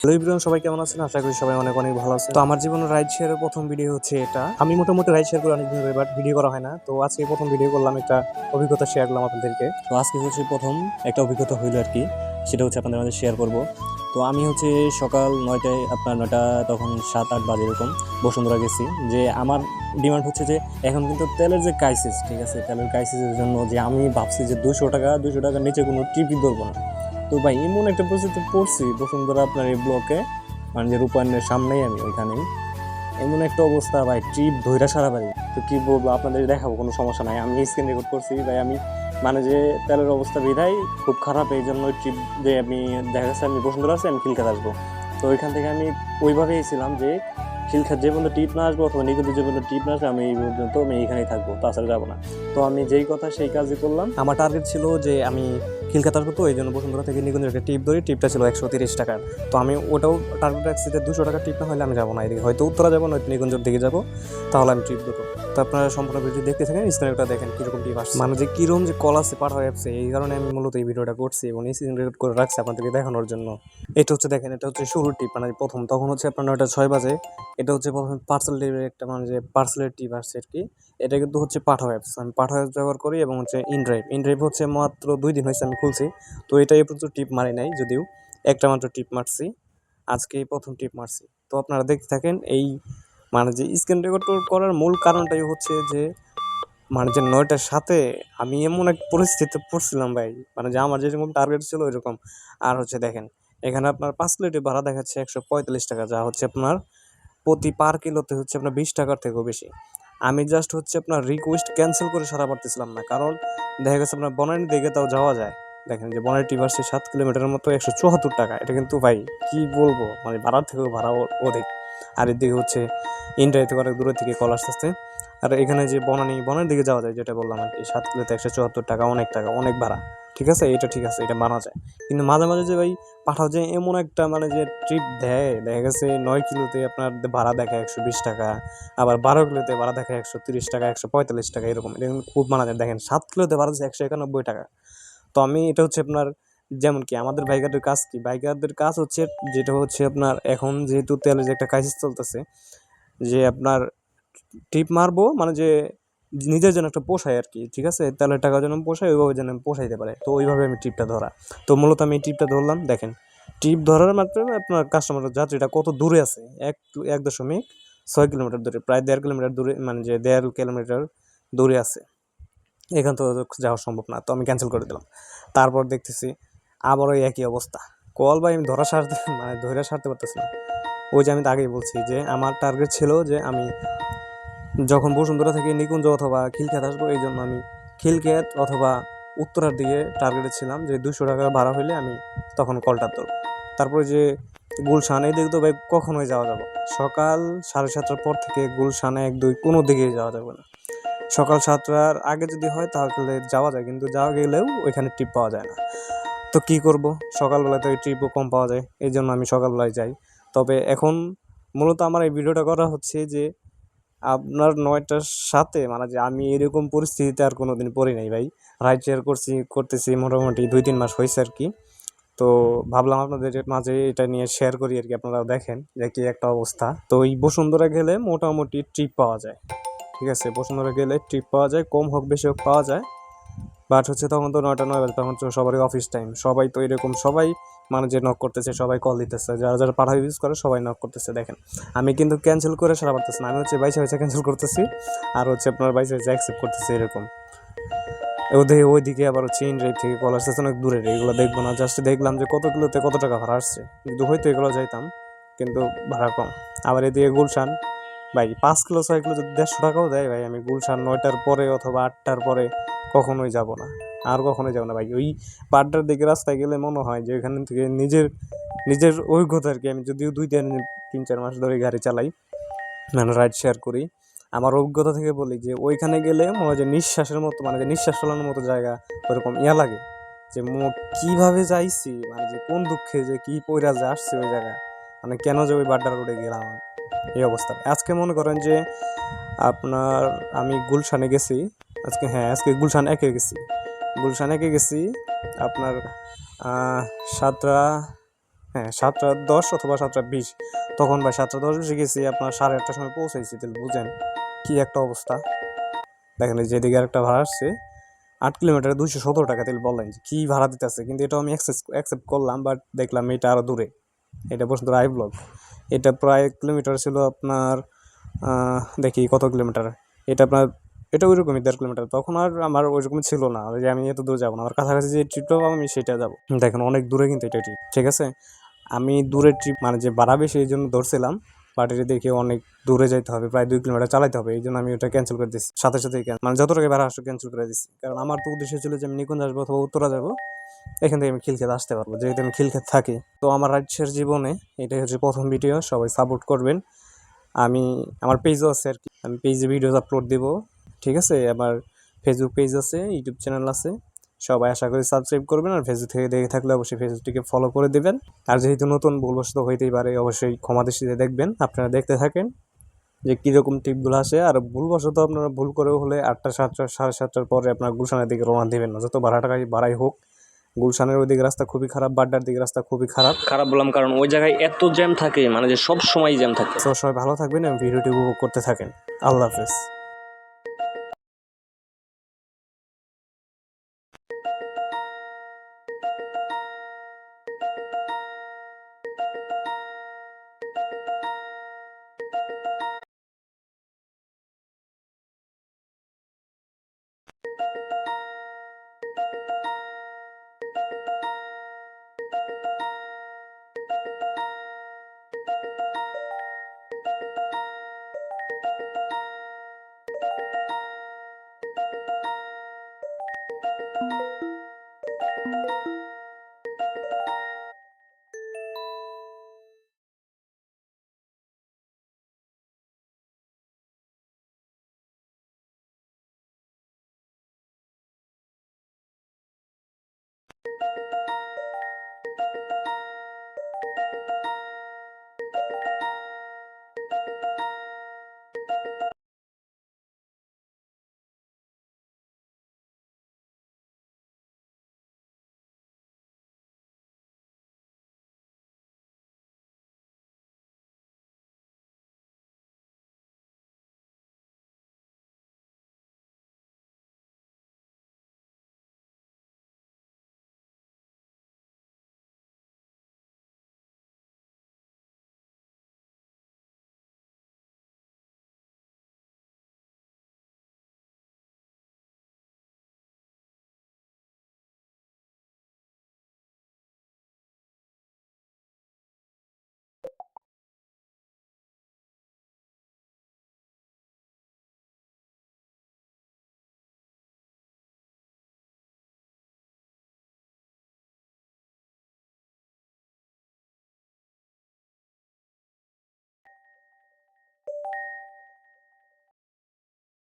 Hello everyone, সবাই কেমন আছেন? আশা করি সবাই অনেক অনেক ভালো আছেন। তো আমার জীবনের রাইড শেয়ারের প্রথম ভিডিও হচ্ছে এটা। আমি মোটামুটি রাইড শেয়ার করে অনেক দিন ধরে, বাট ভিডিও করা হয় না। তো আজকে প্রথম ভিডিও করলাম, একটা অভিজ্ঞতা শেয়ার করলাম আপনাদেরকে। তো আজকে হচ্ছে প্রথম একটা অভিজ্ঞতা হইলো আর কি, সেটা হচ্ছে আপনাদের মাঝে শেয়ার করব। তো আমি হচ্ছে সকাল 9টায়, আপনার 9টা তখন 7-8 বাজে এরকম বসুন্ধরা গেছি। যে আমার ডিমান্ড হচ্ছে যে এখন কিন্তু তেলের যে ক্রাইসিস, ঠিক আছে, তেলের ক্রাইসিসের জন্য যে আমি ভাবছি যে 200 টাকার নিচে কোনো ট্রিপই ধরবো না। তো ভাই এমন একটা পরিস্থিতি পড়ছি বসুন্ধরা আপনার এই ব্লকে, মানে যে রূপায়ণের সামনেই, আমি ওইখানেই এমন একটা অবস্থা ভাই, ট্রিপ ধইরা সারা বাড়ি। তো কি বলবো, আপনাদের দেখাবো, কোনো সমস্যা নাই, আমি স্ক্রিন রেকর্ড করছি ভাই। আমি মানে যে তেলের অবস্থা বিধায় খুব খারাপ, এই জন্য ট্রিপ যে আমি দেখা যাচ্ছে আমি বসুন্ধরা আছি, আমি খিলখাত আসবো। তো ওইখান থেকে আমি ওইভাবেই ছিলাম যে খিলখাত যে পর্যন্ত টিপ না আসবো, অথবা নিকুঞ্জ যে পর্যন্ত টিপ না আসবে, আমি এই পর্যন্ত আমি এইখানেই থাকবো, তাছাড়া যাবো না। তো আমি যেই কথা সেই কাজই করলাম। আমার টার্গেট ছিল যে আমি খিলখাত আসবো, তো এই জন্য বসুন্ধরা থেকে নিকুঞ্জের একটা টিপ ধরি। টিপটা ছিল 130 টাকার। তো আমি ওটাও টার্গেট রাখছি যে 200 টাকা টিপ না হলে আমি যাবো না, এদিকে হয়তো উত্তরা যাবো, নয়তো নিকুঞ্জের দিকে যাবো, তাহলে আমি ট্রিপ দেবো। তো আপনারা সম্পূর্ণ ভিডিও দেখতে থাকেন, স্ক্রিনটা দেখেন কীরকম টিপ আসছে, মানে যে কীরকম যে কল আছে পাঠাও অ্যাপসে। এই কারণে আমি মূলত এই ভিডিওটা করছি এবং স্ক্রিন রেকর্ড করে রাখছি আপনাদেরকে দেখানোর জন্য। এটা হচ্ছে দেখেন, এটা হচ্ছে শুরুর টিপ, মানে প্রথম তখন হচ্ছে আপনার 9টা 6 বাজে। এটা হচ্ছে প্রথমে পার্সেল ডেলিভারি একটা, মানে যে পার্সেলের টিপ আসছে আর কি। এটা কিন্তু হচ্ছে পাঠাও অ্যাপস, আমি পাঠাও অ্যাপস ব্যবহার করি, এবং হচ্ছে ইনড্রাইভ হচ্ছে মাত্র 2 দিন হয়েছে আমি খুলছি। তো এটাই প্রচুর টিপ মারি নাই, যদিও একটা মাত্র টিপ মারছি, আজকে প্রথম টিপ মারছি। তো আপনারা দেখতে থাকেন। এই মানে যে স্ক্রিন রেকর্ড করার মূল কারণটাই হচ্ছে যে, মানে যে 9টার সাথে আমি এমন এক পরিস্থিতিতে পড়ছিলাম ভাই, মানে যে আমার যেরকম টার্গেট ছিল ওইরকম। আর হচ্ছে দেখেন, এখানে আপনার 5 প্লেটের ভাড়া দেখাচ্ছে 145 টাকা, যা হচ্ছে আপনার প্রতি পার কিলোতে হচ্ছে আপনার 20 টাকার থেকেও বেশি। আমি জাস্ট হচ্ছে আপনার রিকোয়েস্ট ক্যান্সেল করে সারা পারতেছিলাম না, কারণ দেখা গেছে আপনার বনানী দিকে তাও যাওয়া যায়। দেখেন যে বনানী টিভার্সে 7 কিলোমিটারের মতো 174 টাকা, এটা কিন্তু ভাই কি বলবো, মানে ভাড়ার থেকেও ভাড়া অধিক। আর এদিকে হচ্ছে ইন্ডিয়া থেকে অনেক দূরের থেকে কল আসতেছে। আর এখানে যে বনানীর দিকে যাওয়া যায়, যেটা বললাম আর কি, 7 কিলোতে 174 টাকা, টাকা, অনেক ভাড়া। ঠিক আছে, এটা ঠিক আছে, এটা মানা যায়। কিন্তু মাঝে মাঝে যে ভাই পাঠাও যে এমন একটা, মানে যে ট্রিপ দেয়, দেখা গেছে 9 কিলোতে আপনার ভাড়া দেখায় 120 টাকা, আবার 12 কিলোতে ভাড়া দেখায় 130 টাকা, 145 টাকা, এরকম। এটা কিন্তু খুব মানা যায়। দেখেন 7 কিলোতে ভাড়া হচ্ছে 191 টাকা। তো আমি এটা হচ্ছে আপনার, যেমন কি আমাদের বাইকারদের কাজ, কি বাইকারদের কাজ হচ্ছে, যেটা হচ্ছে আপনার এখন যেহেতু তেলের যে একটা ক্রাইসিস চলতেছে, যে আপনার ট্রিপ মারবো, মানে যে নিজের জন্য একটা পোষায় আর কি, ঠিক আছে, তেলের টাকা যেন পোষায়, ওইভাবে যেন পোষাইতে পারে। তো ওইভাবে আমি ট্রিপটা ধরা। তো মূলত আমি এই ট্রিপটা ধরলাম। দেখেন ট্রিপ ধরার মাধ্যমে আপনার কাস্টমার যাত্রীটা কত দূরে আছে, 1.6 কিলোমিটার দূরে, প্রায় 1.5 কিলোমিটার দূরে, মানে যে 1.5 কিলোমিটার দূরে আছে। এখান থেকে যাওয়া সম্ভব না, তো আমি ক্যান্সেল করে দিলাম। তারপর দেখতেছি আবারও একই অবস্থা, কল ভাই আমি ধরে সারতে পারতেছি না। ওই যে আমি তো আগেই বলছি যে আমার টার্গেট ছিল যে আমি যখন বসুন্ধরা থেকে নিকুঞ্জ অথবা খিলক্ষেত আসবো, এই জন্য আমি খিলক্ষেত অথবা উত্তরার দিকে টার্গেটে ছিলাম, যে 200 টাকা ভাড়া হইলে আমি তখন কলটা ধরবো। তারপরে যে গুলশান, এই দিকে তো ভাই কখনোই যাওয়া যাবে, সকাল 7:30টার পর থেকে গুলশান 1-2 কোনো দিকেই যাওয়া যাবে না। সকাল 7টার আগে যদি হয় তাহলে যাওয়া যায়, কিন্তু যাওয়া গেলেও ওইখানে ট্রিপ পাওয়া যায় না। তো কী করব, সকালবেলায় তো এই ট্রিপও কম পাওয়া যায়, এই জন্য আমি সকালবেলায় যাই। তবে এখন মূলত আমার এই ভিডিওটা করা হচ্ছে যে আপনার 9টার সাথে, মানে যে আমি এরকম পরিস্থিতিতে আর কোনো দিন পড়ি নাই ভাই। রাইড শেয়ার করতেছি মোটামুটি 2-3 মাস হয়েছে আর কি। তো ভাবলাম আপনাদের মাঝে এটা নিয়ে শেয়ার করি আর কি, আপনারাও দেখেন যে কী একটা অবস্থা। তো এই বসুন্ধরা গেলে মোটামুটি ট্রিপ পাওয়া যায়, ঠিক আছে, বসুন্ধরা গেলে ট্রিপ পাওয়া যায়, কম হোক বেশি হোক পাওয়া যায়। বাট হচ্ছে তখন তো 9টা 9 বাজে, তখন তো সবারই অফিস টাইম, সবাই তো এরকম, সবাই মানে যে নক করতেছে, সবাই কল দিতেছে, যারা যারা পাঠা ইউজ করে সবাই নক করতেছে। দেখেন আমি কিন্তু ক্যান্সেল করে সারা পারতেছি না, আমি হচ্ছে বাইসে বাইসে ক্যান্সেল করতেছি, আর হচ্ছে আপনার বাইসে বাইসে অ্যাকসেপ্ট করতেছি, এরকম। ওইদিকে আবার হচ্ছে ইনড্রাইভ থেকে কল আসতেছে অনেক দূরের, এগুলো দেখবো না, জাস্ট দেখলাম যে কত কিলোতে কত টাকা ভাড়া আসছে, কিন্তু হয়তো এগুলো যাইতাম, কিন্তু ভাড়া কম। আবার এদিকে গুলশান, ভাই 5 কিলো 6 কিলো যদি 150 টাকাও দেয় ভাই, আমি গুলশান 9টার পরে অথবা 8টার পরে কখনোই যাব না, আর কখনোই যাব না ভাই। ওই বাড্ডার দিকে রাস্তায় গেলে মনে হয় যে ওইখান থেকে নিজের নিজের অভিজ্ঞতা আর কি, আমি যদিও 2-3 4 মাস ধরে গাড়ি চালাই, মানে রাইড শেয়ার করি, আমার অভিজ্ঞতা থেকে বলি যে ওইখানে গেলে মনে হয় যে নিঃশ্বাসের মতো, মানে যে নিঃশ্বাস ফেলানোর মতো জায়গা, ওরকম লাগে যে কীভাবে যাইছি, মানে যে কোন দুঃখে যে কী পইরা যে আসছে ওই জায়গায়, মানে কেন যে ওই বাড্ডা রোডে গেলাম এই অবস্থা। আজকে মনে করেন যে আপনার আমি গুলশানে গেছি, আজকে গুলশান একে গেছি আপনার 7টা হ্যাঁ 7:10 অথবা 7:20, তখন ভাই 7:10 গেছি, আপনার 8:30টার সময় পৌঁছাইছি। তাহলে বুঝেন কি একটা অবস্থা। দেখেন এই যেদিকে আরেকটা ভাড়া আসছে 8 কিলোমিটারে 217 টাকা, তাহলে বললেন যে কী ভাড়া দিতেছে। কিন্তু এটাও আমি অ্যাকসেপ্ট করলাম, বাট দেখলাম এটা আরও দূরে, এটা বসুন্ধরা আই ব্লক। এটা প্রায় কিলোমিটার ছিল আপনার দেখি কত কিলোমিটার, এটা আপনার এটা ওইরকমই 1.5 কিলোমিটার। তখন আর আমার ওইরকমই ছিল না যে আমি এত দূর যাবো না, আমার কাছাকাছি যে ট্রিপটা পাবো আমি সেটা যাবো। দেখেন অনেক দূরে কিন্তু এটা ট্রিপ, ঠিক আছে। আমি দূরের ট্রিপ মানে যে ভাড়া বেশি এই জন্য ধরছিলাম, বাট এটা দেখে অনেক দূরে যাইতে হবে, প্রায় 2 কিলোমিটার চালাতে হবে, এই জন্য আমি ওটা ক্যান্সেল করে দিচ্ছি সাথে সাথে, মানে যত টাকা ভাড়া আসলে ক্যান্সেল করে দিচ্ছি। কারণ আমার তো উদ্দেশ্য ছিল যে আমি নিকুঞ্জ আসবো অথবা উত্তরা যাবো, এখান থেকে আমি খিলক্ষেত আসতে পারবো, যেহেতু আমি খিলক্ষেত থাকি। তো আমার রাইডশেয়ার জীবনে এটাই হচ্ছে প্রথম ভিডিও, সবাই সাপোর্ট করবেন। আমি আমার পেজও আছে আর কি, আমি পেজে ভিডিওস আপলোড দেবো, ঠিক আছে। আমার ফেসবুক পেজ আছে, ইউটিউব চ্যানেল আছে, সবাই আশা করি সাবস্ক্রাইব করবেন। আর ফেসবুক থেকে দেখে থাকলে অবশ্যই ফেসবুকটিকে ফলো করে দেবেন। আর যেহেতু নতুন ভুলবশত হইতেই পারে, অবশ্যই ক্ষমা দৃষ্টিতে দেখবেন। আপনারা দেখতে থাকেন যে কীরকম টিপগুলো আসে। আর ভুলবশত আপনারা ভুল করেও হলে 8টা 7টার পরে আপনার গুলশানের দিকে রওনা দেবেন না, যত বাড়াই হোক। গুলশানের ওইদিকে রাস্তা খুবই খারাপ, বাড্ডার দিকে রাস্তা খুবই খারাপ। বললাম কারণ ওই জায়গায় এত জ্যাম থাকে, মানে যে সব সময় জ্যাম থাকে। তো সবাই ভালো থাকবেন এবং ভিডিওটি উপভোগ করতে থাকেন। আল্লাহ হাফেজ।